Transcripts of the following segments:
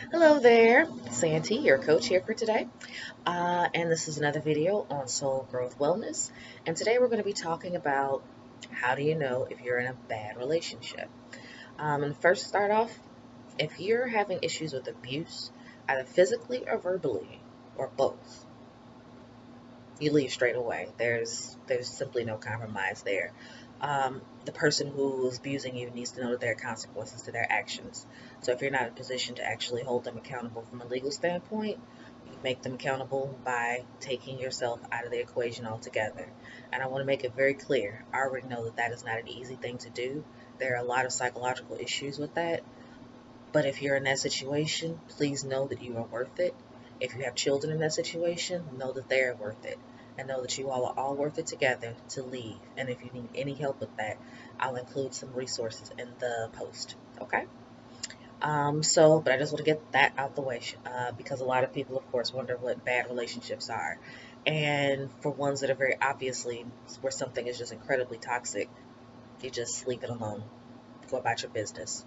Hello there, Santi, your coach here for today. And this is another video on soul growth wellness. And today we're going to be talking about how do you know if you're in a bad relationship. And first, start off, if you're having issues with abuse, either physically or verbally, or both, you leave straight away. There's simply no compromise there. The person who is abusing you needs to know that there are consequences to their actions. So if you're not in a position to actually hold them accountable from a legal standpoint, you make them accountable by taking yourself out of the equation altogether. And I want to make it very clear. I already know that that is not an easy thing to do. There are a lot of psychological issues with that. But if you're in that situation, please know that you are worth it. If you have children in that situation, know that they are worth it. And know that you all are all worth it together to leave. And if you need any help with that, I'll include some resources in the post. Okay? But I just want to get that out the way because a lot of people, of course, wonder what bad relationships are. And for ones that are very obviously where something is just incredibly toxic, you just leave it alone. Go about your business.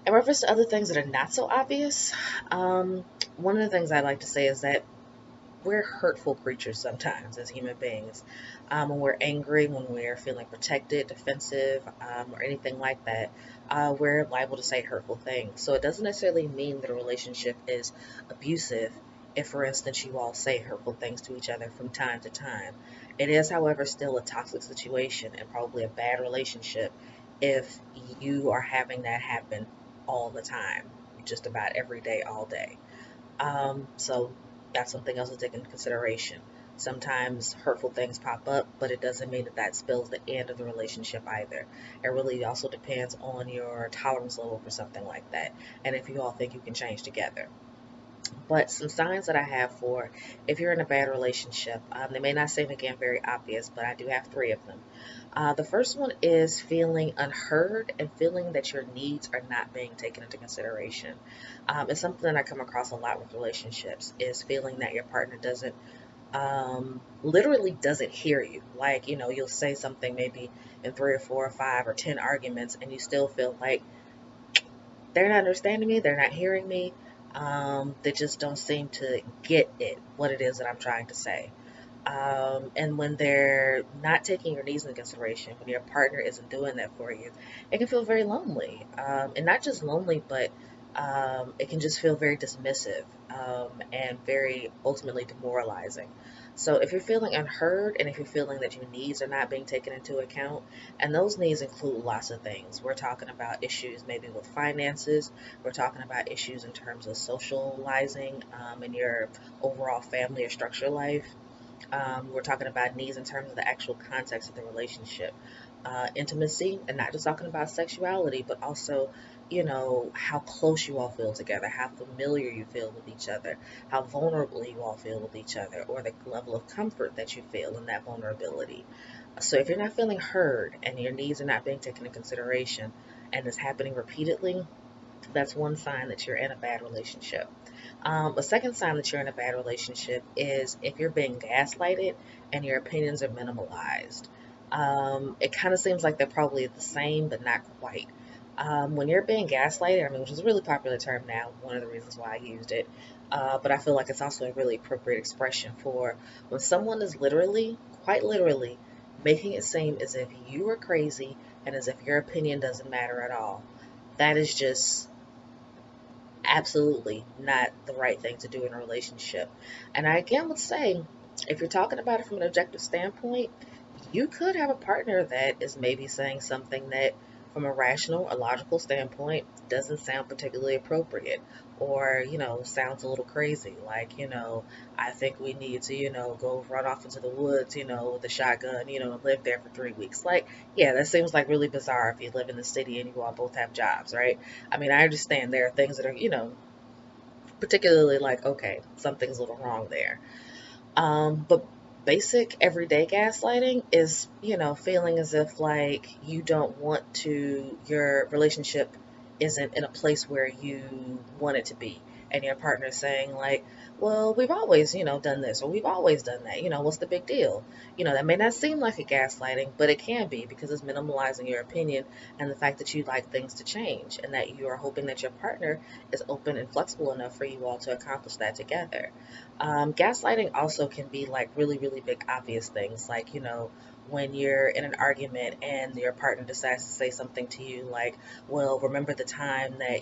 In reference to other things that are not so obvious, one of the things I like to say is that we're hurtful creatures sometimes as human beings. When we're angry, when we're feeling protected, defensive, or anything like that, we're liable to say hurtful things. So it doesn't necessarily mean that a relationship is abusive if, for instance, you all say hurtful things to each other from time to time. It is, however, still a toxic situation and probably a bad relationship if you are having that happen all the time, just about every day, all day. So that's something else to take into consideration. Sometimes hurtful things pop up, but it doesn't mean that that spells the end of the relationship either. It really also depends on your tolerance level for something like that, and if you all think you can change together. But some signs that I have for if you're in a bad relationship, they may not seem again very obvious, but I do have three of them. The first one is feeling unheard and feeling that your needs are not being taken into consideration. It's something that I come across a lot with relationships is feeling that your partner doesn't literally doesn't hear you. Like, you'll say something maybe in three or four or five or 10 arguments, and you still feel like they're not understanding me, they're not hearing me. They just don't seem to get it, what it is that I'm trying to say. And when they're not taking your needs into consideration, when your partner isn't doing that for you, it can feel very lonely. And not just lonely, but it can just feel very dismissive and very ultimately demoralizing. So if you're feeling unheard and if you're feeling that your needs are not being taken into account, and those needs include lots of things. We're talking about issues maybe with finances. We're talking about issues in terms of socializing in your overall family or structure life. We're talking about needs in terms of the actual context of the relationship, intimacy, and not just talking about sexuality, but also, how close you all feel together, how familiar you feel with each other, how vulnerable you all feel with each other, or the level of comfort that you feel in that vulnerability. So if you're not feeling heard and your needs are not being taken into consideration, and it's happening repeatedly, that's one sign that you're in a bad relationship. A second sign that you're in a bad relationship is if you're being gaslighted and your opinions are minimalized. It kind of seems like they're probably the same, but not quite. When you're being gaslighted, I mean, which is a really popular term now, one of the reasons why I used it, but I feel like it's also a really appropriate expression for when someone is literally, quite literally, making it seem as if you are crazy and as if your opinion doesn't matter at all. That is just absolutely not the right thing to do in a relationship. And I again would say, if you're talking about it from an objective standpoint, you could have a partner that is maybe saying something that, from a rational or logical standpoint, doesn't sound particularly appropriate or, sounds a little crazy. Like, I think we need to, go run off into the woods, with a shotgun, and live there for 3 weeks. Like, yeah, that seems like really bizarre if you live in the city and you all both have jobs, right? I mean, I understand there are things that are, particularly like, okay, something's a little wrong there. But basic everyday gaslighting is, feeling as if like you don't want to your relationship isn't in a place where you want it to be, and your partner is saying like, well, we've always, done this, or we've always done that, what's the big deal? That may not seem like a gaslighting, but it can be, because it's minimalizing your opinion and the fact that you like things to change, and that you are hoping that your partner is open and flexible enough for you all to accomplish that together. Gaslighting also can be like really, really big, obvious things, like, when you're in an argument and your partner decides to say something to you like, well, remember the time that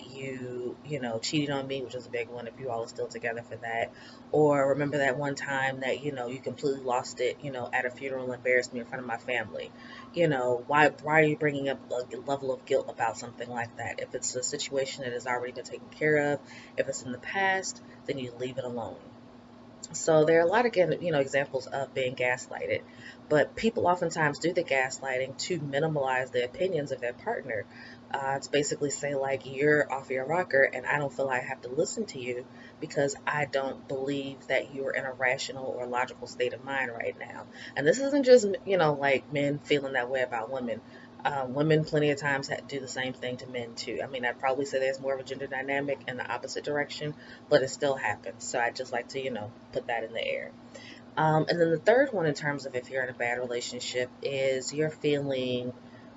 cheated on me, which is a big one if you all are still together for that. Or remember that one time that, you completely lost it, at a funeral and embarrassed me in front of my family. Why are you bringing up a level of guilt about something like that? If it's a situation that has already been taken care of, if it's in the past, then you leave it alone. So there are a lot of, examples of being gaslighted, but people oftentimes do the gaslighting to minimize the opinions of their partner. To basically say like, you're off your rocker and I don't feel like I have to listen to you because I don't believe that you're in a rational or logical state of mind right now. And this isn't just, like men feeling that way about women. Women plenty of times do the same thing to men too. I mean, I'd probably say there's more of a gender dynamic in the opposite direction, but it still happens. So I just like to, put that in the air. And then the third one, in terms of if you're in a bad relationship, is you're feeling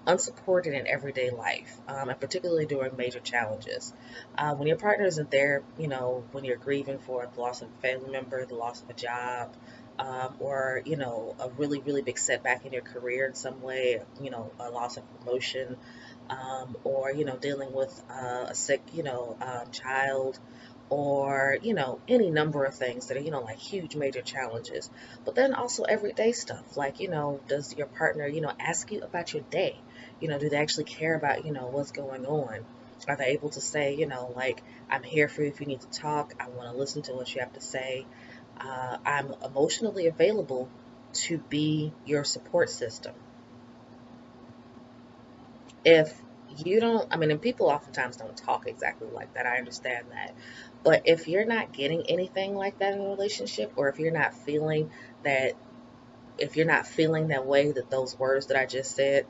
unsupported in everyday life, and particularly during major challenges. When your partner isn't there, when you're grieving for the loss of a family member, the loss of a job, or, a really, really big setback in your career in some way, a loss of promotion, or, dealing with a sick, child, or any number of things that are like huge major challenges. But then also everyday stuff like, does your partner ask you about your day? Do they actually care about what's going on? Are they able to say, like, I'm here for you if you need to talk, I want to listen to what you have to say, I'm emotionally available to be your support system? If you don't, I mean, and people oftentimes don't talk exactly like that, I understand that. But if you're not getting anything like that in a relationship, or that, if you're not feeling that way, that those words that I just said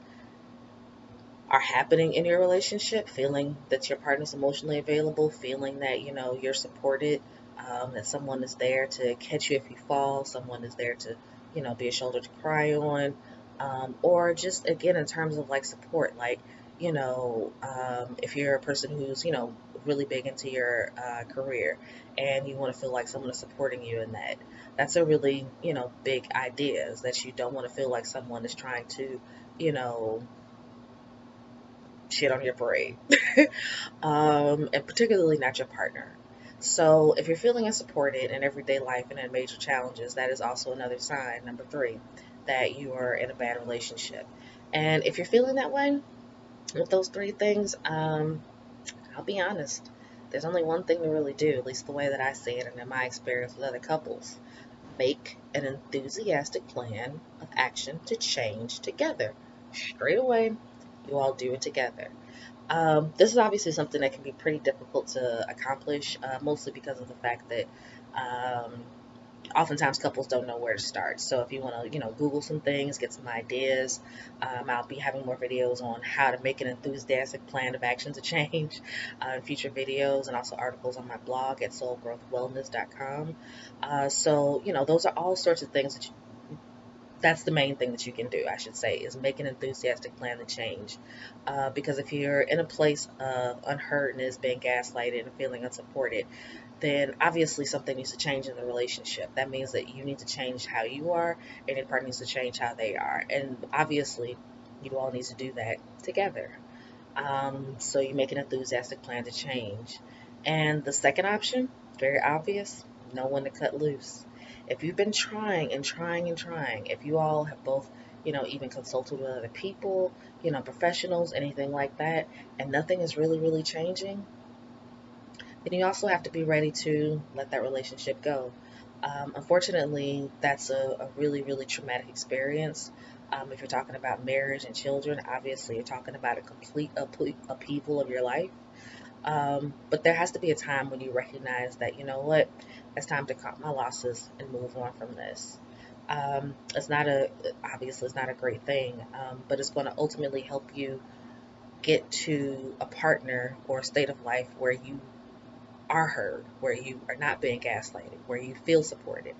are happening in your relationship, feeling that your partner's emotionally available, feeling that, you're supported, that someone is there to catch you if you fall, someone is there to, be a shoulder to cry on, or just again in terms of like support, like, if you're a person who's, really big into your career and you want to feel like someone is supporting you in that, that's a really, big idea, is that you don't want to feel like someone is trying to, you know, shit on your parade, and particularly not your partner. So if you're feeling unsupported in everyday life and in major challenges, that is also another sign, number three, that you are in a bad relationship. And if you're feeling that way with those three things, I'll be honest. There's only one thing to really do, at least the way that I see it and in my experience with other couples. Make an enthusiastic plan of action to change together. Straight away, you all do it together. This is obviously something that can be pretty difficult to accomplish, mostly because of the fact that um, oftentimes couples don't know where to start. So if you want to, Google some things, get some ideas, I'll be having more videos on how to make an enthusiastic plan of action to change in future videos, and also articles on my blog at soulgrowthwellness.com. So, those are all sorts of things that's the main thing that you can do, I should say, is make an enthusiastic plan to change. Because if you're in a place of unheardness, being gaslighted, and feeling unsupported, then obviously something needs to change in the relationship. That means that you need to change how you are, and your partner needs to change how they are. And obviously, you all need to do that together. So you make an enthusiastic plan to change. And the second option, very obvious, know when to cut loose. If you've been trying and trying and trying, if you all have both, even consulted with other people, professionals, anything like that, and nothing is really, really changing, then you also have to be ready to let that relationship go. Unfortunately, that's a really, really traumatic experience. If you're talking about marriage and children, obviously you're talking about a complete upheaval of your life. But there has to be a time when you recognize that, you know what, it's time to cut my losses and move on from this. It's not a, obviously it's not a great thing, but it's going to ultimately help you get to a partner or a state of life where you are heard, where you are not being gaslighted, where you feel supported.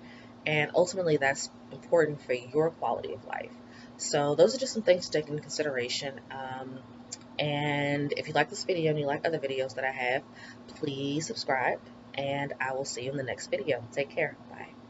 And ultimately, that's important for your quality of life. So, those are just some things to take into consideration. And if you like this video and you like other videos that I have, please subscribe. And I will see you in the next video. Take care. Bye.